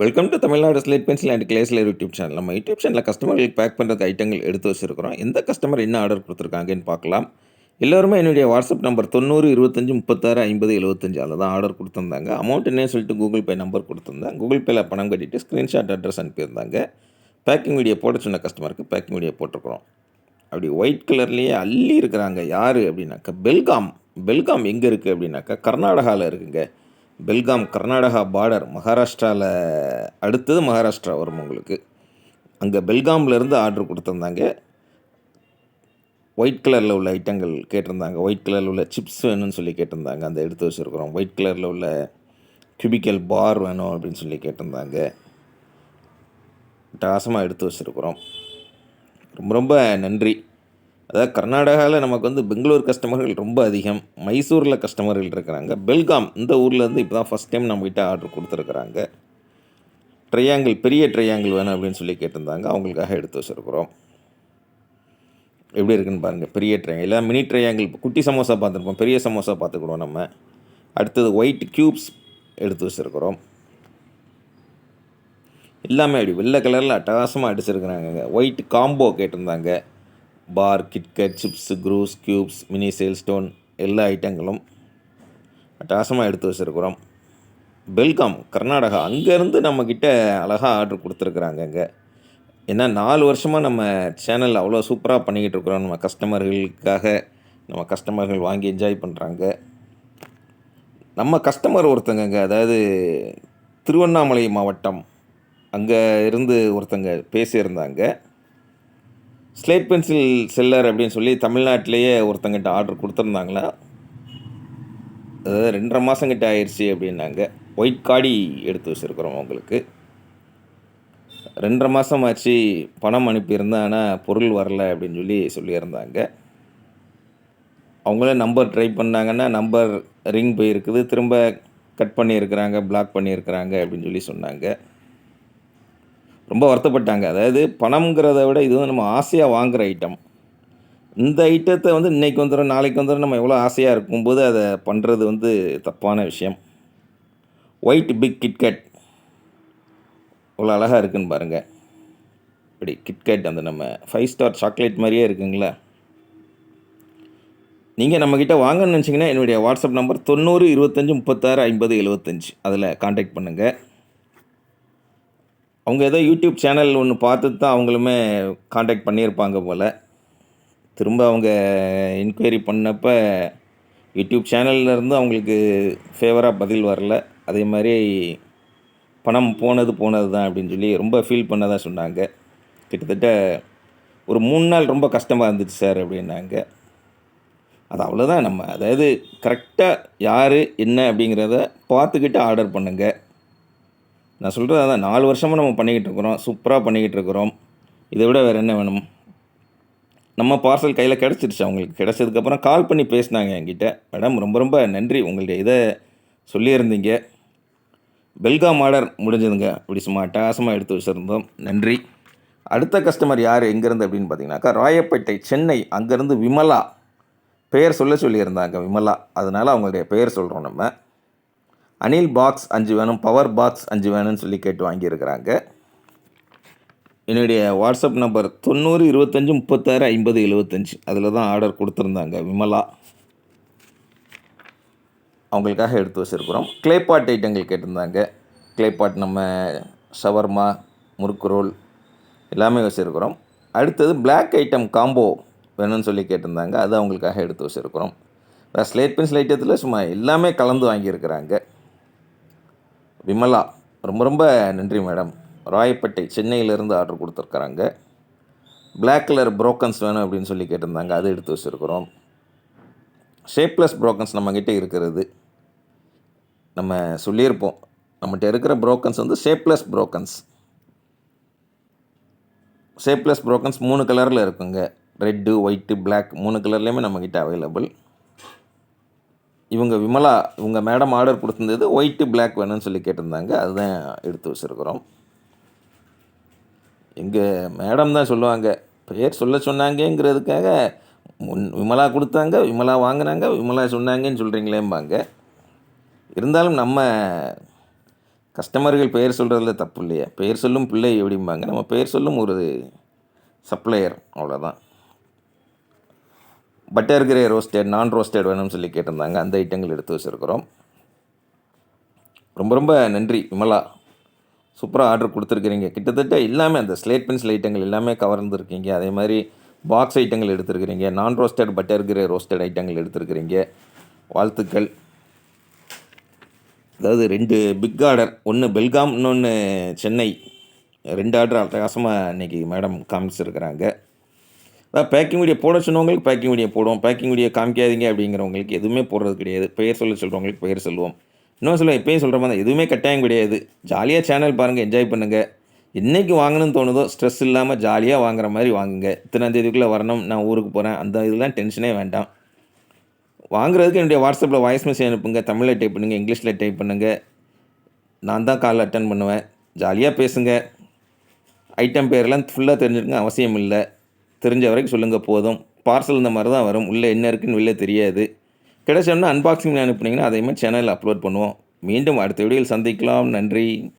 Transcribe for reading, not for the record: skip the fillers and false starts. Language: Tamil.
Welcome to Tamil Nadu slate pencil and கிளேஸ்லர் யூடியூப் சேனல். நம்ம யூடியூப் சேனலில் கஸ்டமர்களுக்கு பேக் பண்ணுறது ஐட்டங்கள் எடுத்து வச்சுருக்கிறோம். எந்த கஸ்டமர் என்ன ஆர்டர் கொடுத்துருக்காங்கன்னு பார்க்கலாம். எல்லோருமே என்னுடைய வாட்ஸ்அப் நம்பர் 90 25 36 50 75 அதில் தான் ஆர்டர் கொடுத்துருந்தாங்க. அமௌண்ட் என்னன்னு சொல்லிட்டு கூகுள் பே நம்பர் கொடுத்துருந்தேன். கூகுள் பேயில் பணம் கட்டிட்டு ஸ்க்ரீன்ஷாட் அட்ரஸ் அனுப்பியிருந்தாங்க. பேக்கிங் வீடியோ போட சொன்ன கஸ்டமருக்கு பேக்கிங் வீடியோ போட்டிருக்கிறோம். அப்படி ஒயிட் கலர்லேயே அள்ளி இருக்கிறாங்க. யார் அப்படின்னாக்கா பெல்காம். பெல்காம் எங்கே இருக்குது அப்படின்னாக்கா கர்நாடகாவில் இருக்குங்க. பெல்காம் கர்நாடகா பார்டர், மகாராஷ்டிராவில் அடுத்தது மகாராஷ்டிரா வரும் உங்களுக்கு. அங்கே பெல்காம்லேருந்து ஆர்டர் கொடுத்துருந்தாங்க. ஒயிட் கலரில் உள்ள ஐட்டங்கள் கேட்டிருந்தாங்க. ஒயிட் கலரில் உள்ள சிப்ஸ் வேணும்னு சொல்லி கேட்டிருந்தாங்க. அந்த எடுத்து வச்சுருக்குறோம். ஒயிட் கலரில் உள்ள கியூபிக்கல் பார் வேணும் அப்படின்னு சொல்லி கேட்டிருந்தாங்க. டாசமாக எடுத்து வச்சுருக்குறோம். ரொம்ப ரொம்ப நன்றி. அதாவது கர்நாடகாவில் நமக்கு பெங்களூர் கஸ்டமர்கள் ரொம்ப அதிகம். மைசூரில் கஸ்டமர்கள் இருக்கிறாங்க. பெல்காம் இந்த ஊர்லேருந்து இப்போ தான் ஃபஸ்ட் டைம் நம்மகிட்ட ஆர்டர் கொடுத்துருக்குறாங்க. ட்ரையாங்கிள், பெரிய ட்ரையாங்கிள் வேணும் அப்படின்னு சொல்லி கேட்டிருந்தாங்க. அவங்களுக்காக எடுத்து வச்சுருக்குறோம். எப்படி இருக்குன்னு பாருங்கள். பெரிய ட்ரையாங்கிள் இல்லை, மினி ட்ரையாங்கிள். குட்டி சமோசா பார்த்துருப்போம், பெரிய சமோசா பார்த்துக்கிடுவோம் நம்ம. அடுத்தது ஒயிட் க்யூப்ஸ் எடுத்து வச்சுருக்குறோம். எல்லாமே அப்படி வெள்ளை கலரில் அட்டகாசமாக அடிச்சிருக்கிறாங்க. ஒயிட் காம்போ கேட்டிருந்தாங்க. பார், கிட்கட், சிப்ஸு, க்ரூஸ், க்யூப்ஸ், மினி சேல் ஸ்டோன் எல்லா ஐட்டங்களும் அட்டகாசமாக எடுத்து வச்சுருக்குறோம். பெல்காம் கர்நாடகா அங்கேருந்து நம்மக்கிட்ட அழகாக ஆர்டர் கொடுத்துருக்குறாங்கங்க. ஏன்னா 4 வருஷமாக நம்ம சேனல் அவ்வளோ சூப்பராக பண்ணிக்கிட்டு இருக்கிறோம். நம்ம கஸ்டமர்கள் வாங்கி என்ஜாய் பண்ணுறாங்க. நம்ம கஸ்டமர் ஒருத்தங்க, அதாவது திருவண்ணாமலை மாவட்டம், அங்கே இருந்து ஒருத்தங்க பேசியிருந்தாங்க. ஸ்லேட் பென்சில் செல்லர் அப்படின்னு சொல்லி தமிழ்நாட்டிலேயே ஒருத்தங்கிட்ட ஆர்டர் கொடுத்துருந்தாங்களா. அதாவது 2.5 மாதங்கிட்ட ஆயிடுச்சு அப்படின்னாங்க. ஒயிட் காடி எடுத்து வச்சுருக்குறோம் அவங்களுக்கு. 2.5 மாதம் ஆச்சு, பணம் அனுப்பியிருந்தேன், ஆனால் பொருள் வரல அப்படின்னு சொல்லியிருந்தாங்க. அவங்களே நம்பர் ட்ரை பண்ணாங்கன்னா நம்பர் ரிங் போயிருக்குது, திரும்ப கட் பண்ணியிருக்கிறாங்க, பிளாக் பண்ணியிருக்கிறாங்க அப்படின்னு சொன்னாங்க. ரொம்ப வருத்தப்பட்டாங்க. அதாவது பணம்ங்கிறத விட இது நம்ம ஆசையாக வாங்குகிற ஐட்டம். இந்த ஐட்டத்தை இன்றைக்கி வந்துடும், நாளைக்கு வந்துடும், நம்ம எவ்வளோ ஆசையாக இருக்கும்போது அதை பண்ணுறது தப்பான விஷயம். ஒயிட் பிக் கிட்கட் இவ்வளோ அழகாக இருக்குதுன்னு பாருங்கள். இப்படி கிட்கட் அந்த நம்ம 5 ஸ்டார் சாக்லேட் மாதிரியே இருக்குங்களா. நீங்கள் நம்மக்கிட்ட வாங்கன்னு நினச்சிங்கன்னா என்னுடைய வாட்ஸ்அப் நம்பர் 90 25 36 50 75 அதில் காண்டாக்ட் பண்ணுங்கள். அவங்க ஏதோ யூடியூப் சேனல் ஒன்று பார்த்துட்டு தான் அவங்களுமே காண்டாக்ட் பண்ணியிருப்பாங்க போல். திரும்ப அவங்க என்கொயரி பண்ணப்போ யூடியூப் சேனல்லேருந்து அவங்களுக்கு ஃபேவராக பதில் வரல. அதே மாதிரி பணம் போனது தான் அப்படின்னு ரொம்ப ஃபீல் பண்ணதாக சொன்னாங்க. கிட்டத்தட்ட ஒரு 3 நாள் ரொம்ப கஷ்டமாக இருந்துச்சு சார் அப்படின்னாங்க. அது அவ்வளோதான். நம்ம அதாவது கரெக்டாக யார் என்ன அப்படிங்கிறத பார்த்துக்கிட்டு ஆர்டர் பண்ணுங்கள். நான் சொல்கிறது அதான், 4 வருஷமாக நம்ம பண்ணிக்கிட்டு இருக்கிறோம், சூப்பராக பண்ணிக்கிட்டு இருக்கிறோம். இதை விட வேறு என்ன வேணும். நம்ம பார்சல் கையில் கிடச்சிருச்சு. அவங்களுக்கு கிடச்சதுக்கப்புறம் கால் பண்ணி பேசினாங்க என்கிட்ட. மேடம் ரொம்ப ரொம்ப நன்றி, உங்களுடைய இதை சொல்லியிருந்தீங்க. பெல்காம் ஆர்டர் முடிஞ்சதுங்க. அப்படி சும்மா அட்டகாசமாக எடுத்து வச்சுருந்தோம். நன்றி. அடுத்த கஸ்டமர் யார், எங்கேருந்து அப்படின்னு பார்த்தீங்கன்னாக்கா ராயப்பேட்டை, சென்னை. அங்கேருந்து விமலா பெயர் சொல்லியிருந்தாங்க, விமலா. அதனால் அவங்களுடைய பெயர் சொல்கிறோம் நம்ம. அனில் பாக்ஸ் 5 வேணும், பவர் பாக்ஸ் 5 வேணும்னு சொல்லி கேட்டு வாங்கியிருக்கிறாங்க. என்னுடைய வாட்ஸ்அப் நம்பர் 90 25 36 50 75 அதில் தான் ஆர்டர் கொடுத்துருந்தாங்க விமலா. அவங்களுக்காக எடுத்து வச்சுருக்குறோம். கிளேபாட் ஐட்டங்கள் கேட்டிருந்தாங்க. கிளேபாட் நம்ம ஷவர்மா, முறுக்கு ரோல் எல்லாமே வச்சுருக்குறோம். அடுத்தது பிளாக் ஐட்டம் காம்போ வேணும்னு சொல்லி கேட்டிருந்தாங்க. அது அவங்களுக்காக எடுத்து வச்சுருக்குறோம். ஸ்லேட் பென்சில் ஐட்டத்தில் சும்மா எல்லாமே கலந்து வாங்கியிருக்கிறாங்க விமலா. ரொம்ப ரொம்ப நன்றி மேடம். ராயப்பேட்டை, சென்னையிலேருந்து ஆர்டர் கொடுத்துருக்குறாங்க. பிளாக் கலர் ப்ரோக்கன்ஸ் வேணும் அப்படின்னு சொல்லி கேட்டிருந்தாங்க. அது எடுத்து வச்சுருக்குறோம். ஷேப்லெஸ் ப்ரோக்கன்ஸ் நம்மக்கிட்ட இருக்கிறது. நம்ம சொல்லியிருப்போம், நம்மகிட்ட இருக்கிற brokens shapeless brokens. Shapeless brokens 3 கலரில் இருக்குங்க. ரெட்டு, ஒயிட்டு, பிளாக் 3 கலர்லேயுமே நம்மக்கிட்ட அவைலபிள். இவங்க விமலா, இவங்க மேடம் ஆர்டர் கொடுத்துருந்தது ஒயிட்டு பிளாக் வேணும்னு சொல்லி கேட்டிருந்தாங்க. அதுதான் எடுத்து வச்சுருக்குறோம். எங்கள் மேடம் தான் சொல்லுவாங்க, பெயர் சொன்னாங்கங்கிறதுக்காக விமலா கொடுத்தாங்க, விமலா வாங்கினாங்க, விமலா சொன்னாங்கன்னு சொல்கிறீங்களேம்பாங்க. இருந்தாலும் நம்ம கஸ்டமர்கள் பெயர் சொல்கிறதுல தப்பு இல்லையா? பெயர் சொல்லும் பிள்ளை எப்படிம்பாங்க. நம்ம பெயர் சொல்லும் ஒரு சப்ளையர் அவ்வளோதான். பட்டர் கிரே ரோஸ்டட், நான் ரோஸ்டட் வேணும்னு சொல்லி கேட்டிருந்தாங்க. அந்த ஐட்டங்கள் எடுத்து வச்சுருக்கிறோம். ரொம்ப ரொம்ப நன்றி விமலா. சூப்பராக ஆர்டர் கொடுத்துருக்குறீங்க. கிட்டத்தட்ட எல்லாமே அந்த ஸ்லேட் பென்சில் ஐட்டங்கள் எல்லாமே கவர்ந்துருக்கீங்க. அதே மாதிரி பாக்ஸ் ஐட்டங்கள் எடுத்துருக்கிறீங்க. நான் ரோஸ்டட், பட்டர் கிரே ரோஸ்டட் ஐட்டங்கள் எடுத்துருக்கிறீங்க. வாழ்த்துக்கள். அதாவது 2 பிக் ஆர்டர், ஒன்று பெல்காம், இன்னொன்று சென்னை. 2 ஆர்டர் அட்டகாசமாக இன்றைக்கி மேடம் காமிச்சிருக்கிறாங்க. அதான் பேக்கிங் வீடியோ போட சொன்னவங்களுக்கு பேக்கிங் வீடியோ போடுவோம். பேக்கிங் வீடியோ காமிக்காதீங்க அப்படிங்கிறவங்களுக்கு எதுவுமே போடுறது கிடையாது. பெயர் சொல்கிறவங்களுக்கு பெயர் சொல்லுவோம். இன்னும் சொல்லுவேன், எப்பயும் சொல்கிற மாதிரி எதுவுமே கட்டாயம் கிடையாது. ஜாலியாக சேனல் பாருங்கள், என்ஜாய் பண்ணுங்கள். என்றைக்கு வாங்கணும்னு தோணுதோ ஸ்ட்ரெஸ் இல்லாமல் ஜாலியாக வாங்குற மாதிரி வாங்குங்க. இத்தனாந்தேதிக்குள்ளே வரணும், நான் ஊருக்கு போகிறேன், அந்த இதெல்லாம் டென்ஷனே வேண்டாம். வாங்குறதுக்கு என்னுடைய வாட்ஸ்அப்பில் வாய்ஸ் மெசேஜ் அனுப்புங்க. தமிழில் டைப் பண்ணுங்கள், இங்கிலீஷில் டைப் பண்ணுங்கள். நான் தான் கால் அட்டன் பண்ணுவேன். ஜாலியாக பேசுங்க. ஐட்டம் பேரெல்லாம் ஃபுல்லாக தெரிஞ்சுருங்க அவசியம் இல்லை. தெரிஞ்ச வரைக்கும் சொல்லுங்கள் போதும். பார்சல் இந்த மாதிரி தான் வரும். உள்ளே என்ன இருக்குன்னு வெளில தெரியாது. கிடைச்சோம்னா அன்பாக்சிங் அனுப்புனீங்கன்னா அதையுமே சேனலில் அப்லோட் பண்ணுவோம். மீண்டும் அடுத்த வீடியோவில் சந்திக்கலாம். நன்றி.